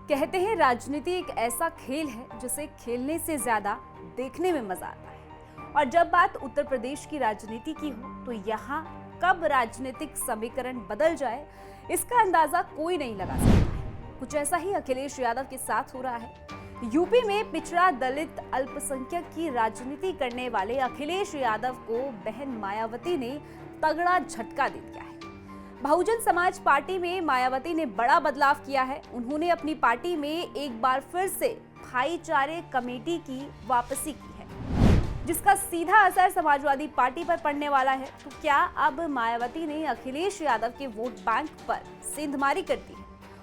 कहते हैं राजनीति एक ऐसा खेल है जिसे खेलने से ज्यादा देखने में मजा आता है। और जब बात उत्तर प्रदेश की राजनीति की हो तो यहाँ कब राजनीतिक समीकरण बदल जाए इसका अंदाजा कोई नहीं लगा सकता है। कुछ ऐसा ही अखिलेश यादव के साथ हो रहा है। यूपी में पिछड़ा दलित अल्पसंख्यक की राजनीति करने वाले अखिलेश यादव को बहन मायावती ने तगड़ा झटका दे दिया है। बहुजन समाज पार्टी में मायावती ने बड़ा बदलाव किया है। उन्होंने अपनी पार्टी में एक बार फिर से भाईचारे कमेटी की वापसी की है, जिसका सीधा असर समाजवादी पार्टी पर पड़ने वाला है। तो क्या अब मायावती ने अखिलेश यादव के वोट बैंक पर सेंधमारी कर दी है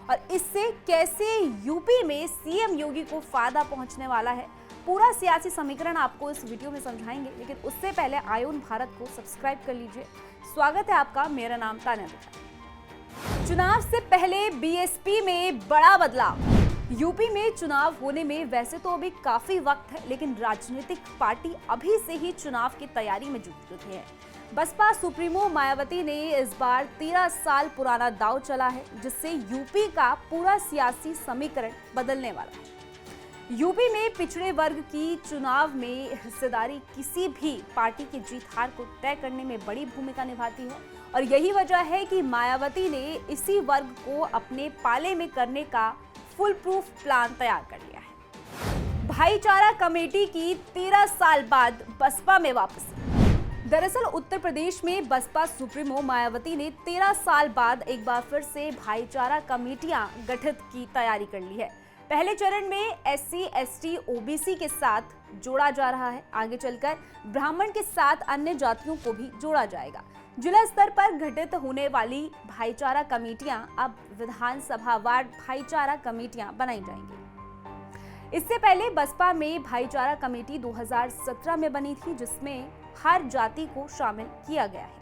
और इससे कैसे यूपी में सीएम योगी को फायदा पहुंचने वाला है, पूरा सियासी समीकरण आपको इस वीडियो में समझाएंगे। लेकिन उससे पहले आयोन भारत को सब्सक्राइब कर लीजिए। स्वागत है आपका, मेरा नाम तान्या देवी। चुनाव से पहले बीएसपी में बड़ा बदलाव। यूपी में चुनाव होने में वैसे तो अभी काफी वक्त है, लेकिन राजनीतिक पार्टी अभी से ही चुनाव की तैयारी में जुट चुकी है। बसपा सुप्रीमो मायावती ने इस बार 13 साल पुराना दांव चला है, जिससे यूपी का पूरा सियासी समीकरण बदलने वाला है। यूपी में पिछड़े वर्ग की चुनाव में हिस्सेदारी किसी भी पार्टी की जीत हार को तय करने में बड़ी भूमिका निभाती है और यही वजह है कि मायावती ने इसी वर्ग को अपने पाले में करने का फुल प्रूफ प्लान तैयार कर लिया है। भाईचारा कमेटी की 13 साल बाद बसपा में वापसी। दरअसल उत्तर प्रदेश में बसपा सुप्रीमो मायावती ने 13 साल बाद एक बार फिर से भाईचारा कमेटियां गठित की तैयारी कर ली है। पहले चरण में एससी, एसटी, ओबीसी के साथ जोड़ा जा रहा है। आगे चलकर ब्राह्मण के साथ अन्य जातियों को भी जोड़ा जाएगा। जिला स्तर पर गठित होने वाली भाईचारा कमेटियां अब विधानसभावार भाईचारा कमेटियां बनाई जाएंगी। इससे पहले बसपा में भाईचारा कमेटी 2017 में बनी थी, जिसमें हर जाति को शामिल किया गया है।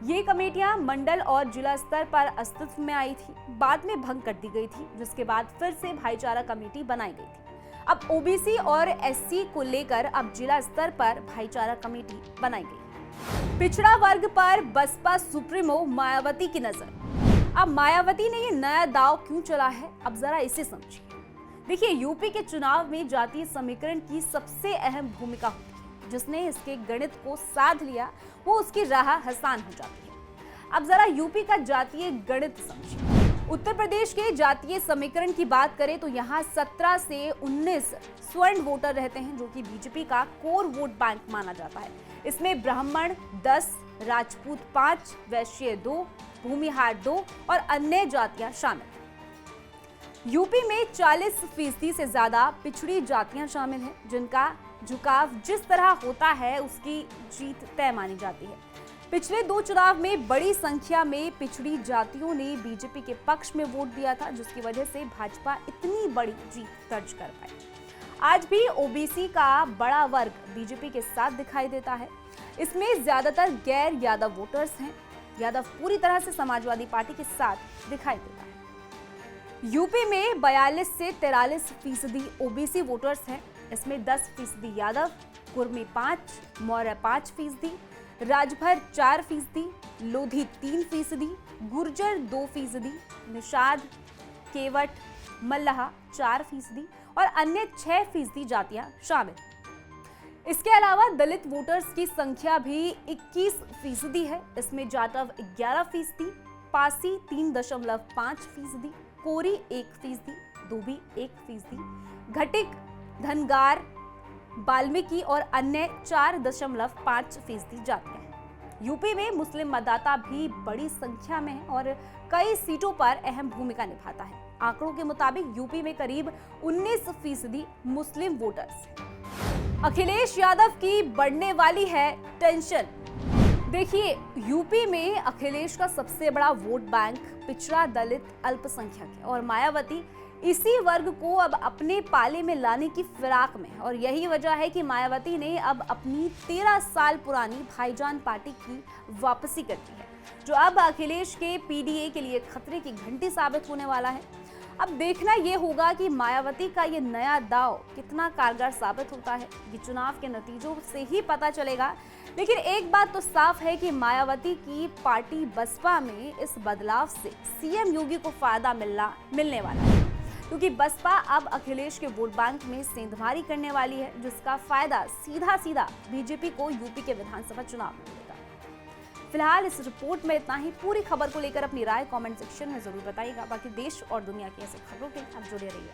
ये कमेटियां मंडल और जिला स्तर पर अस्तित्व में आई थी, बाद में भंग कर दी गई थी, जिसके बाद फिर से भाईचारा कमेटी बनाई गई थी। अब ओबीसी और एससी को लेकर अब जिला स्तर पर भाईचारा कमेटी बनाई गई। पिछड़ा वर्ग पर बसपा सुप्रीमो मायावती की नजर। अब मायावती ने ये नया दांव क्यों चला है, अब जरा इसे समझिए। देखिए, यूपी के चुनाव में जातीय समीकरण की सबसे अहम भूमिका होती है। जिसने इसके गणित को साध लिया वो उसकी राह आसान हो जाती है। अब जरा यूपी का जातीय गणित समझिए। उत्तर प्रदेश के जातीय समीकरण की बात करें तो यहाँ 17 से 19 स्वर्ण वोटर रहते हैं, जो कि बीजेपी का कोर वोट बैंक माना जाता है। इसमें ब्राह्मण 10, राजपूत 5, वैश्य 2, भूमिहार 2 और अन्य जातियां शामिल। यूपी में 40% से ज्यादा पिछड़ी जातियां शामिल हैं, जिनका झुकाव जिस तरह होता है उसकी जीत तय मानी जाती है। पिछले 2 चुनाव में बड़ी संख्या में पिछड़ी जातियों ने बीजेपी के पक्ष में वोट दिया था, जिसकी वजह से भाजपा इतनी बड़ी जीत दर्ज कर पाई। आज भी ओबीसी का बड़ा वर्ग बीजेपी के साथ दिखाई देता है। इसमें ज्यादातर गैर यादव वोटर्स हैं। यादव पूरी तरह से समाजवादी पार्टी के साथ दिखाई देता है। यूपी में 42 से 43% ओबीसी वोटर्स हैं। इसमें 10% यादव, कुर्मी 5, मौर्य 5%, राजभर 4%, लोधी 3%, गुर्जर 2%, निषाद, केवट, मल्लाह 4% और अन्य 6% जातियां शामिल। इसके अलावा दलित वोटर्स की संख्या भी 21% है। इसमें जाटव 11%, पासी 3.5%, कोरी 1%, धोबी 1%, घटिक, धनगार, वाल्मीकि और अन्य 4.5% जातियां हैं। यूपी में मुस्लिम मतदाता भी बड़ी संख्या में है और कई सीटों पर अहम भूमिका निभाता है। आंकड़ों के मुताबिक यूपी में करीब 19% मुस्लिम वोटर्स हैं। अखिलेश यादव की बढ़ने वाली है टेंशन। देखिए, यूपी में अखिलेश का सबसे बड़ा वोट बैंक पिछड़ा दलित अल्पसंख्यक है और मायावती इसी वर्ग को अब अपने पाले में लाने की फिराक में है। और यही वजह है कि मायावती ने अब अपनी 13 साल पुरानी भाईजान पार्टी की वापसी कर दी है, जो अब अखिलेश के पीडीए के लिए खतरे की घंटी साबित होने वाला है। अब देखना यह होगा कि मायावती का ये नया दांव कितना कारगर साबित होता है। ये चुनाव के नतीजों से ही पता चलेगा। लेकिन एक बात तो साफ है कि मायावती की पार्टी बसपा में इस बदलाव से सीएम योगी को फायदा मिलने वाला है। क्योंकि बसपा अब अखिलेश के वोट बैंक में सेंधमारी करने वाली है, जिसका फायदा सीधा सीधा बीजेपी को यूपी के विधानसभा चुनाव में मिलेगा। फिलहाल इस रिपोर्ट में इतना ही। पूरी खबर को लेकर अपनी राय कमेंट सेक्शन में जरूर बताइएगा। बाकी देश और दुनिया की ऐसी खबरों के लिए आप जुड़े रहिए।